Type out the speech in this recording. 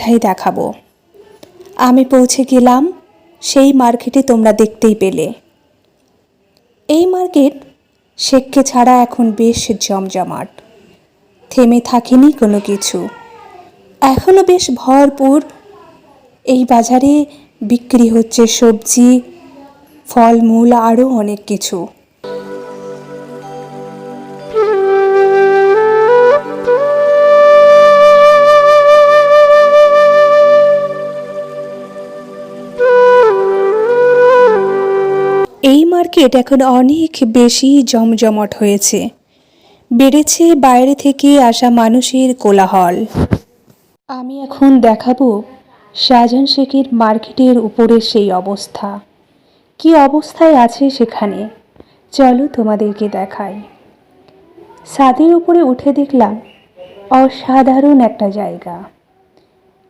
মার্কেটটাই দেখাবো। আমি পৌঁছে গেলাম সেই মার্কেটে তোমরা দেখতেই পেলে। এই মার্কেট শেখকে ছাড়া এখন বেশ জমজমাট, থেমে থাকেনি কোনো কিছু, এখনও বেশ ভরপুর। এই বাজারে বিক্রি হচ্ছে সবজি, ফলমূল, আরও অনেক কিছু। এই মার্কেট এখন অনেক বেশি জমজমাট হয়েছে, বেড়েছে বাইরে থেকে আসা মানুষের কোলাহল। আমি এখন দেখাবো শাহজাহান শেখের মার্কেটের উপরে সেই অবস্থা, কি অবস্থায় আছে সেখানে। চলো তোমাদেরকে দেখাই। ছাদের উপরে উঠে দেখলাম অসাধারণ একটা জায়গা।